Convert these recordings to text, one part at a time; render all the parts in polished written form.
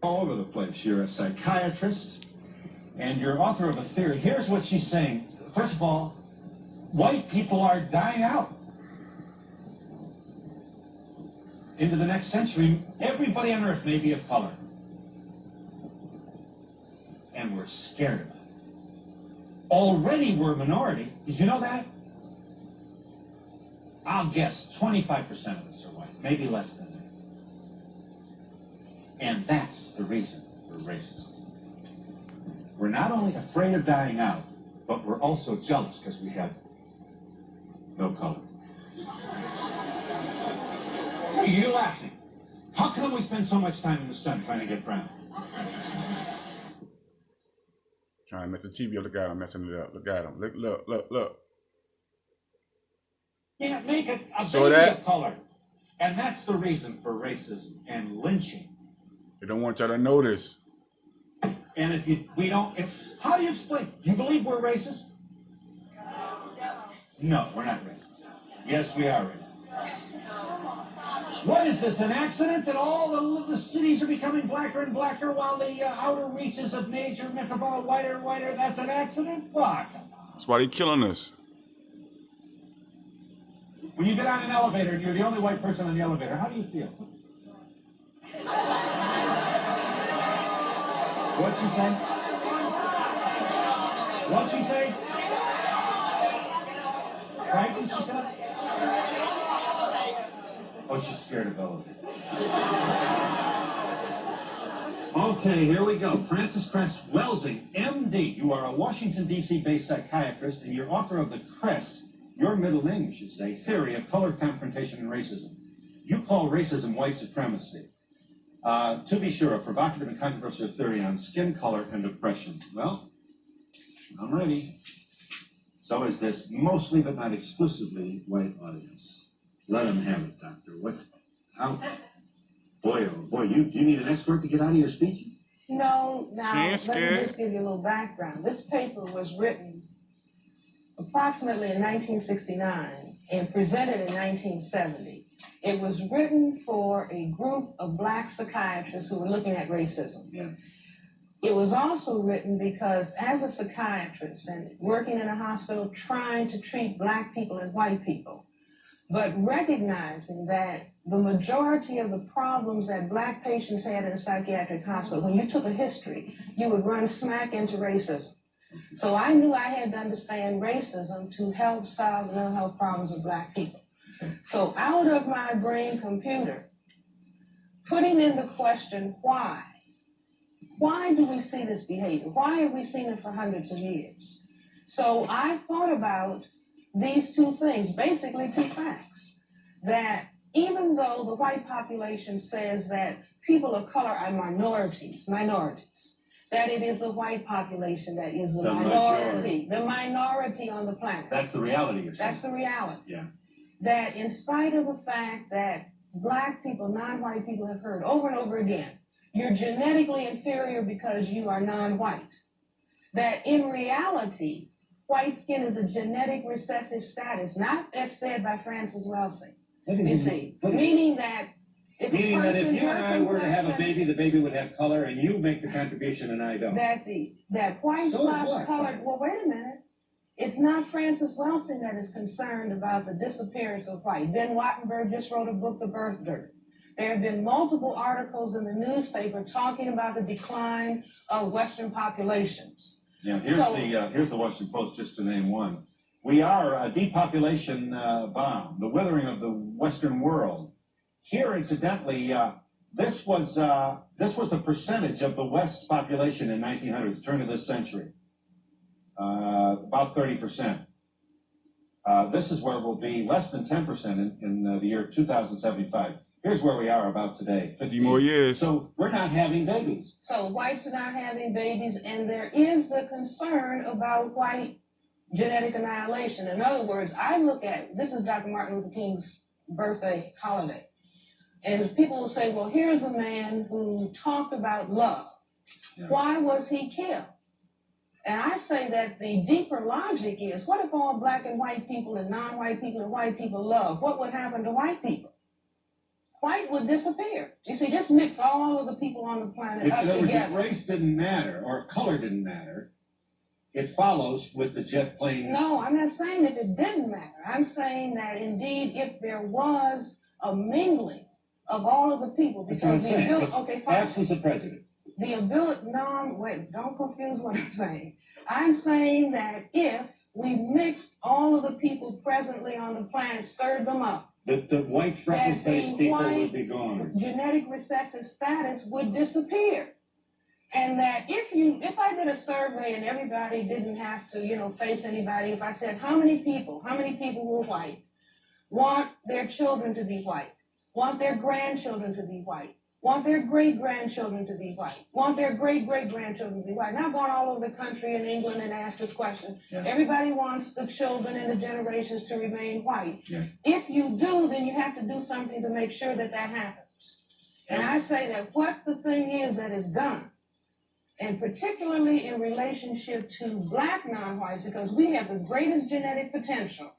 all over the place. You're a psychiatrist, and you're author of a theory. Here's what she's saying. First of all, white people are dying out. Into the next century, everybody on Earth may be of color. And we're scared of it. Already we're a minority. Did you know that? I'll guess 25% of us are white, maybe less than that. And that's the reason we're racist. We're not only afraid of dying out, but we're also jealous because we have no color. You're laughing. How come we spend so much time in the sun trying to get brown? Trying to mess the TV up. Look at him messing it up. Look at him. Look. Can't make it a baby of color. And that's the reason for racism and lynching. They don't want y'all to know this. And how do you explain? Do you believe we're racist? No, we're not racist. Yes, we are racist. What is this, an accident that all the cities are becoming blacker and blacker while the outer reaches of major metropolitan whiter and whiter? That's an accident? Fuck. That's why they're killing us. When you get on an elevator and you're the only white person on the elevator, how do you feel? What'd she say? What'd she say? Frightened, she said? Oh, she's scared of elevators. Okay, here we go. Francis Cress Welsing, M.D. You are a Washington, D.C.-based psychiatrist, and you're author of the Cress, your middle name, you should say, Theory of Color Confrontation and Racism. You call racism white supremacy. To be sure, a provocative and controversial theory on skin color and oppression. Well, I'm ready. So is this mostly but not exclusively white audience. Let them have it, Doctor. Boy, oh boy, you need an escort to get out of your speeches? No, now, let me just give you a little background. This paper was written approximately in 1969 and presented in 1970. It was written for a group of black psychiatrists who were looking at racism. Yeah. It was also written because as a psychiatrist and working in a hospital trying to treat black people and white people, but recognizing that the majority of the problems that black patients had in a psychiatric hospital, when you took a history, you would run smack into racism. So I knew I had to understand racism to help solve the mental health problems of black people. So out of my brain computer, putting in the question, why? Why do we see this behavior? Why have we seen it for hundreds of years? So I thought about these two things, basically two facts, that even though the white population says that people of color are minorities, that it is the white population that is the minority on the planet. That's the reality you're saying. That's the reality. Yeah. That in spite of the fact that black people, non-white people have heard over and over again, you're genetically inferior because you are non-white. That in reality, white skin is a genetic recessive status, not as said by Francis Welsing. Meaning that if you and I were to have a baby, the baby would have color, and you make the contribution and I don't. That white spots colored. Well, wait a minute. It's not Francis Welsing that is concerned about the disappearance of white. Ben Wattenberg just wrote a book, The Birth Dirt. There have been multiple articles in the newspaper talking about the decline of Western populations. Yeah, here's the Washington Post, just to name one. We are a depopulation bomb, the withering of the Western world. Here, incidentally, this was the percentage of the West's population in 1900, the turn of this century, about 30%. This is where we'll be less than 10% in the year 2075. Here's where we are about today. 50 more years. So we're not having babies. So whites are not having babies, and there is the concern about white genetic annihilation. In other words, I look at, this is Dr. Martin Luther King's birthday holiday, and people will say, well, here's a man who talked about love. Yeah. Why was he killed? And I say that the deeper logic is, what if all black and white people and non-white people and white people love? What would happen to white people? white would disappear. You see, just mix all of the people on the planet up In other words, together. if race didn't matter, or color didn't matter, it follows with the jet planes. No, I'm not saying if it didn't matter. I'm saying that indeed if there was a mingling of all of the people, That's what I'm saying. okay, fine. Absence of prejudice. The ability, no, wait, don't confuse what I'm saying. I'm saying that if we mixed all of the people presently on the planet, stirred them up, The white freckle-faced people would be gone. Genetic recessive status would disappear. And that if I did a survey and everybody didn't have to, face anybody, if I said how many people who are white want their children to be white, want their grandchildren to be white, want their great-grandchildren to be white, want their great-great-grandchildren to be white. Now I've gone all over the country in England and asked this question. Yeah. Everybody wants the children and the generations to remain white. Yeah. If you do, then you have to do something to make sure that that happens. Yeah. And I say that what the thing is that is done, and particularly in relationship to black non-whites, because we have the greatest genetic potential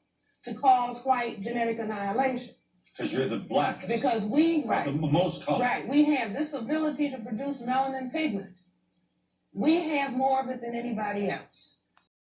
to cause white genetic annihilation. Because you're the blackest. Because we, right. The most color. Right. We have this ability to produce melanin pigment. We have more of it than anybody else.